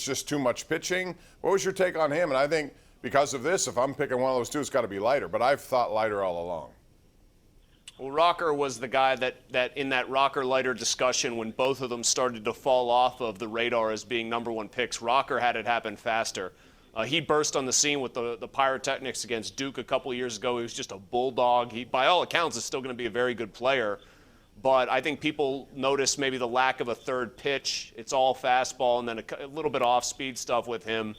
it's just too much pitching. What was your take on him? And I think because of this, if I'm picking one of those two, it's got to be Leiter. But I've thought Leiter all along. Well, Rocker was the guy that in that Rocker-Leiter discussion, when both of them started to fall off of the radar as being number one picks, Rocker had it happen faster. He burst on the scene with the pyrotechnics against Duke a couple of years ago. He was just a bulldog. He, by all accounts, is still going to be a very good player. But I think people notice maybe the lack of a third pitch. It's all fastball and then a little bit off-speed stuff with him.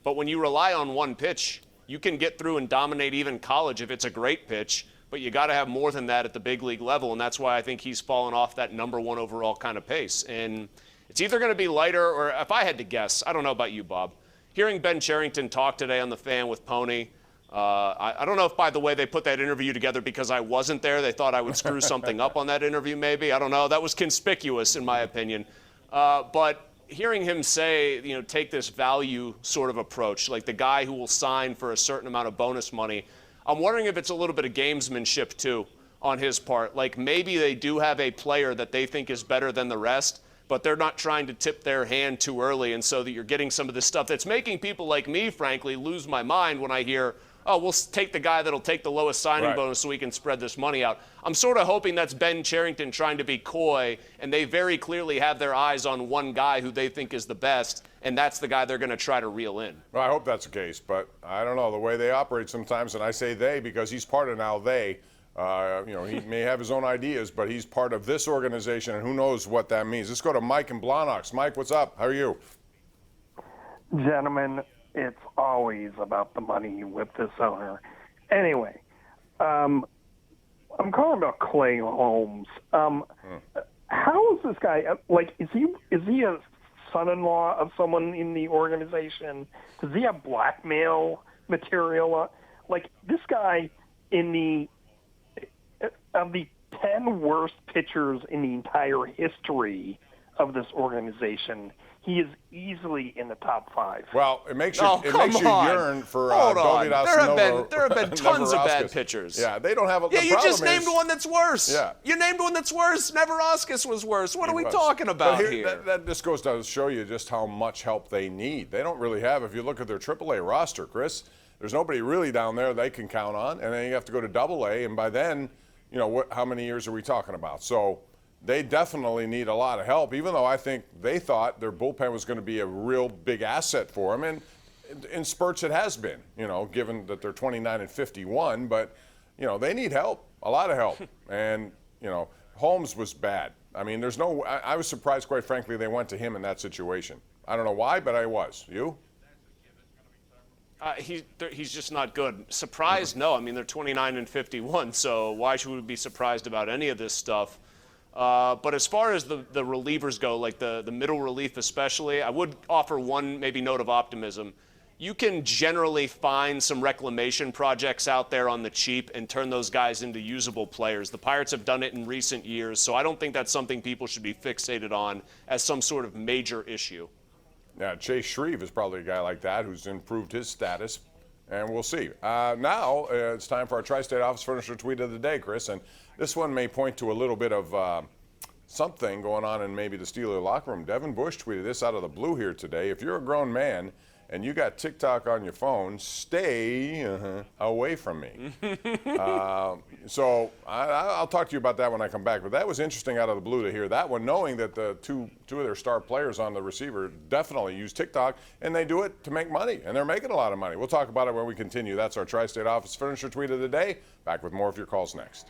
But when you rely on one pitch, you can get through and dominate even college if it's a great pitch. But you got to have more than that at the big league level, and that's why I think he's fallen off that number one overall kind of pace. And it's either going to be Leiter or, if I had to guess, I don't know about you, Bob, hearing Ben Cherington talk today on The Fan with Pony, I don't know if, by the way, they put that interview together because I wasn't there. They thought I would screw something up on that interview maybe. I don't know. That was conspicuous in my opinion. But hearing him say, take this value sort of approach, like the guy who will sign for a certain amount of bonus money, I'm wondering if it's a little bit of gamesmanship, too, on his part. Like maybe they do have a player that they think is better than the rest, but they're not trying to tip their hand too early, and so that you're getting some of this stuff that's making people like me, frankly, lose my mind when I hear, oh, we'll take the guy that'll take the lowest signing bonus so we can spread this money out. I'm sort of hoping that's Ben Cherington trying to be coy, and they very clearly have their eyes on one guy who they think is the best, and that's the guy they're going to try to reel in. Well, I hope that's the case, but I don't know the way they operate sometimes, and I say they because he's part of now they. He may have his own ideas, but he's part of this organization, and who knows what that means. Let's go to Mike in Blawnox. Mike, what's up? How are you? Gentlemen, it's always about the money with this owner. Anyway, I'm calling about Clay Holmes. How is this guy? Like, is he a son-in-law of someone in the organization? Does he have blackmail material? Like, this guy of the 10 worst pitchers in the entire history of this organization, he is easily in the top 5. Well, it makes you yearn for Dobie Dasanovo. There have been tons of bad pitchers. Yeah, they don't have a Yeah, you just named one that's worse. Yeah. You named one that's worse. Neverauskas was worse. What are we talking about here? That just goes to show you just how much help they need. They don't really have, if you look at their AAA roster, Chris, there's nobody really down there they can count on, and then you have to go to AA, and by then, how many years are we talking about? So they definitely need a lot of help, even though I think they thought their bullpen was going to be a real big asset for them. And in spurts it has been, given that they're 29 and 51. But, they need help, a lot of help. And, Holmes was bad. I mean, I was surprised, quite frankly, they went to him in that situation. I don't know why, but I was. You? He's just not good. Surprised? No. I mean, they're 29 and 51, so why should we be surprised about any of this stuff? But as far as the relievers go, like the middle relief especially, I would offer one maybe note of optimism. You can generally find some reclamation projects out there on the cheap and turn those guys into usable players. The Pirates have done it in recent years, so I don't think that's something people should be fixated on as some sort of major issue. Yeah, Chase Shreve is probably a guy like that who's improved his status, and we'll see. Now it's time for our Tri-State Office Furniture Tweet of the Day, Chris, and this one may point to a little bit of something going on in maybe the Steeler locker room. Devin Bush tweeted this out of the blue here today. If you're a grown man and you got TikTok on your phone, stay away from me. So I'll talk to you about that when I come back. But that was interesting out of the blue to hear that one, knowing that the two of their star players on the receiver definitely use TikTok, and they do it to make money, and they're making a lot of money. We'll talk about it when we continue. That's our Tri-State Office Furniture Tweet of the Day. Back with more of your calls next.